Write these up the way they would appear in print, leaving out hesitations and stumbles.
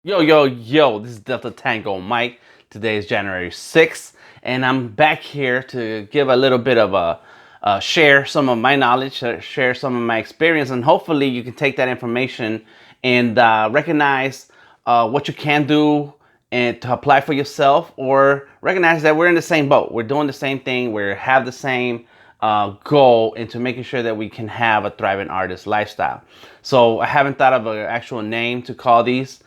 Yo, this is Delta Tango Mike. Today is January 6th, and I'm back here to give a little bit of share some of my knowledge, share some of my experience, and hopefully you can take that information and recognize what you can do and to apply for yourself, or recognize that we're in the same boat. We're doing the same thing. We have the same goal into making sure that we can have a thriving artist lifestyle. So I haven't thought of an actual name to call these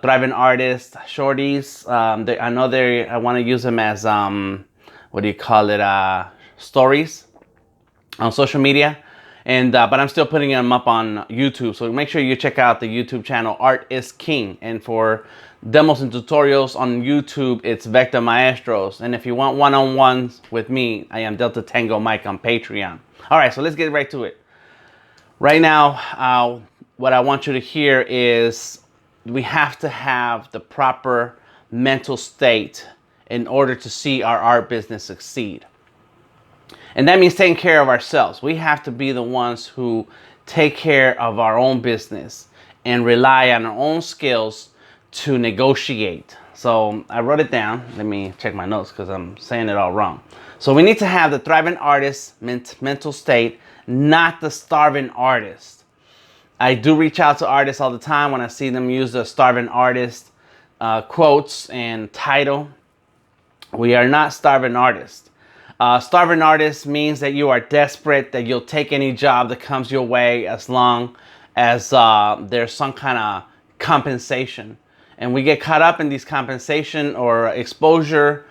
thriving artists, shorties. I know I want to use them as what do you call it? Stories on social media, and but I'm still putting them up on YouTube. So make sure you check out the YouTube channel Art is King, and for demos and tutorials on YouTube, it's Vector Maestros. And if you want one-on-ones with me, I am Delta Tango Mike on Patreon. All right, so let's get right to it. Right now, what I want you to hear is we have to have the proper mental state in order to see our art business succeed. And that means taking care of ourselves. We have to be the ones who take care of our own business and rely on our own skills to negotiate. So I wrote it down. Let me check my notes because I'm saying it all wrong. So we need to have the thriving artist mental state, not the starving artist. I do reach out to artists all the time when I see them use the starving artist quotes and title. We are not starving artists. Starving artist means that you are desperate, that you'll take any job that comes your way as long as there's some kind of compensation. And we get caught up in these compensation or exposure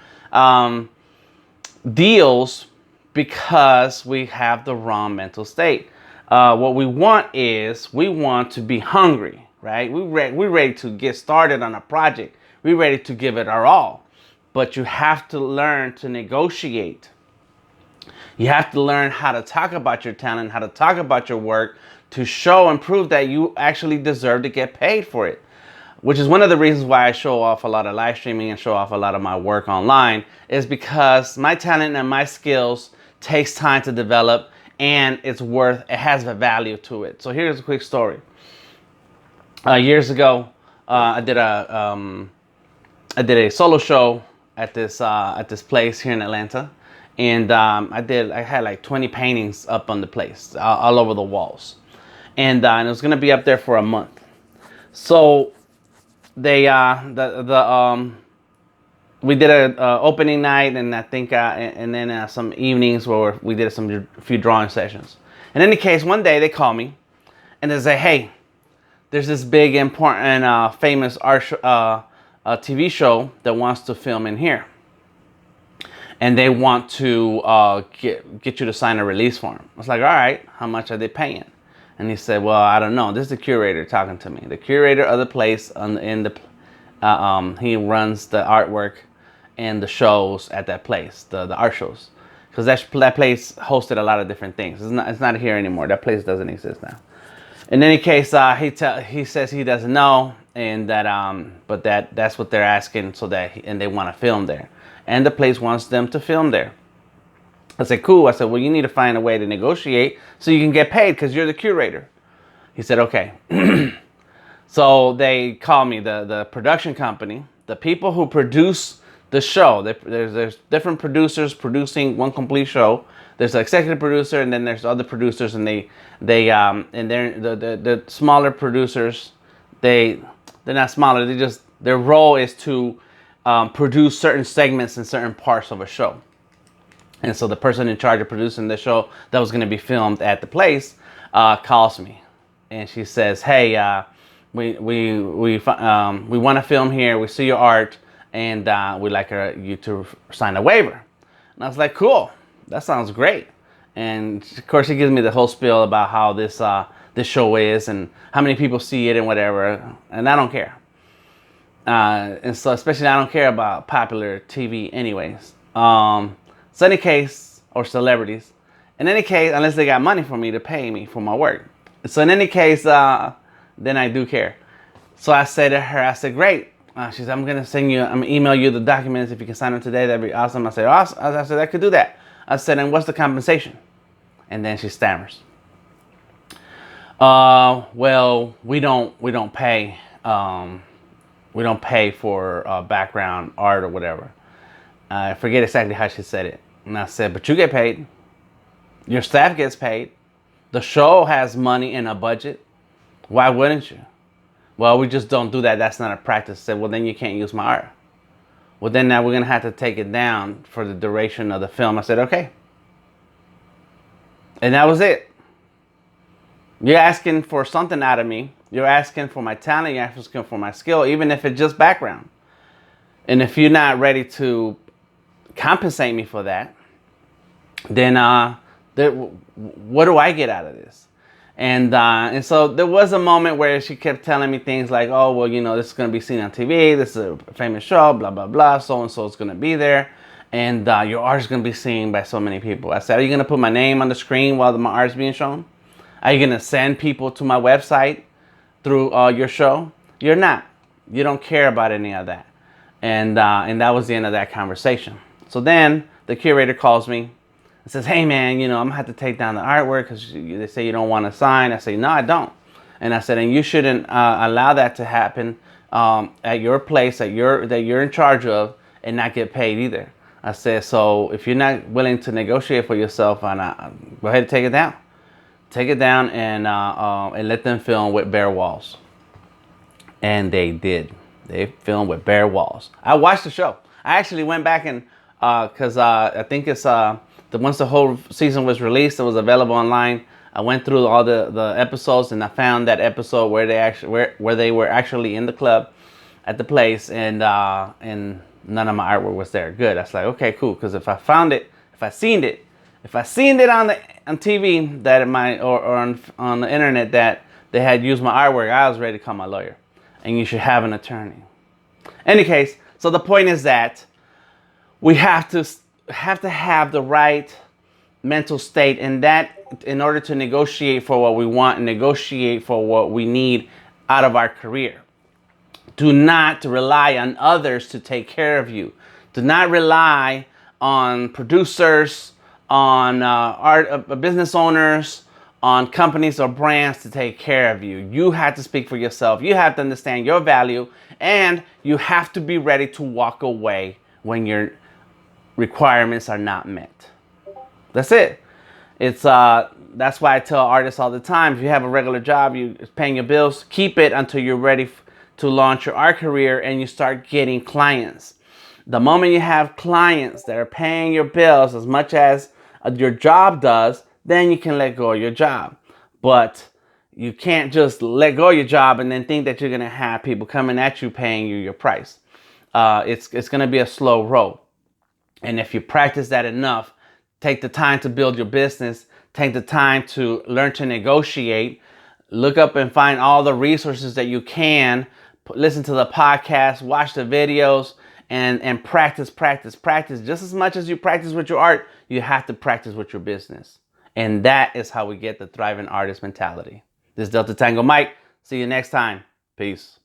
deals because we have the wrong mental state. What we want is we want to be hungry, right? We're ready to get started on a project. We're ready to give it our all. But you have to learn to negotiate. You have to learn how to talk about your talent, how to talk about your work to show and prove that you actually deserve to get paid for it. Which is one of the reasons why I show off a lot of live streaming and show off a lot of my work online, is because my talent and my skills takes time to develop, and it has a value to it. So here's a quick story. Years ago, I did a solo show at this place here in Atlanta, and I had like 20 paintings up on the place, all over the walls, and it was gonna be up there for a month. So they we did a opening night, and I think and then some evenings where we did a few drawing sessions. In any case, one day they call me and they say, "Hey, there's this big, important, famous art TV show that wants to film in here, and they want to get you to sign a release form." I was like, "All right, how much are they paying?" And he said, "Well, I don't know." This is the curator talking to me. The curator of the place he runs the artwork and the shows at that place, the art shows, because that place hosted a lot of different things. It's not here anymore. That place doesn't exist now. In any case, he says he doesn't know, and that's what they're asking, and they want to film there, and the place wants them to film there. I said, cool. I said, well, you need to find a way to negotiate so you can get paid because you're the curator. He said, okay. So they call me, the production company, the people who produce the show. There's different producers producing one complete show. There's an executive producer, and then there's other producers, and the smaller producers, they're not smaller. Their role is to produce certain segments and certain parts of a show. And so the person in charge of producing the show that was going to be filmed at the place calls me, and she says, "Hey, we want to film here. We see your art, and we'd like you to sign a waiver." And I was like, "Cool, that sounds great." And of course, she gives me the whole spiel about how this show is and how many people see it and whatever. And I don't care. And so, especially, I don't care about popular TV, anyways. So, in any case, or celebrities, in any case, unless they got money for me to pay me for my work. So, in any case, then I do care. So I said to her, I said, great. She said, I'm gonna email you the documents. If you can sign them today, that'd be awesome. I said, awesome. I said, I could do that. I said, and what's the compensation? And then she stammers. Well, we don't pay We don't pay for background art or whatever. I forget exactly how she said it. And I said, but you get paid. Your staff gets paid. The show has money and a budget. Why wouldn't you? Well, we just don't do that. That's not a practice. I said, well, then you can't use my art. Well, then now we're going to have to take it down for the duration of the film. I said, okay. And that was it. You're asking for something out of me. You're asking for my talent. You're asking for my skill, even if it's just background. And if you're not ready to compensate me for that, then what do I get out of this? And so there was a moment where she kept telling me things like, oh, well, you know, this is going to be seen on TV. This is a famous show, blah, blah, blah. So-and-so is going to be there. And your art is going to be seen by so many people. I said, are you going to put my name on the screen while my art is being shown? Are you going to send people to my website through your show? You're not. You don't care about any of that. And that was the end of that conversation. So then the curator calls me and says, hey, man, you know, I'm going to have to take down the artwork because they say you don't want to sign. I say, no, I don't. And I said, and you shouldn't allow that to happen at your place that you're in charge of and not get paid either. I said, so if you're not willing to negotiate for yourself, go ahead and take it down. Take it down and let them film with bare walls. And they did. They filmed with bare walls. I watched the show. I actually went back and because I think it's once the whole season was released, it was available online. I went through all the episodes and I found that episode where they were actually in the club at the place, and none of my artwork was there. Good. I was like, okay, cool. Because if I found it, if I seen it on TV that or on the internet that they had used my artwork, I was ready to call my lawyer. And you should have an attorney. Any case, so the point is that we have to have the right mental state, and that in order to negotiate for what we want and negotiate for what we need out of our career. Do not rely on others to take care of you. Do not rely on producers, on business owners, on companies or brands to take care of you. You have to speak for yourself. You have to understand your value, and you have to be ready to walk away when your requirements are not met. That's it. It's that's why I tell artists all the time, if you have a regular job, you're paying your bills, keep it until you're ready to launch your art career and you start getting clients. The moment you have clients that are paying your bills as much as your job does, then you can let go of your job. But you can't just let go of your job and then think that you're going to have people coming at you paying you your price. It's going to be a slow road. And if you practice that enough, take the time to build your business, take the time to learn to negotiate, look up and find all the resources that you can, listen to the podcast, watch the videos, and practice just as much as you practice with your art. You have to practice with your business, and that is how we get the thriving artist mentality. This is Delta Tango Mike. See you next time. Peace.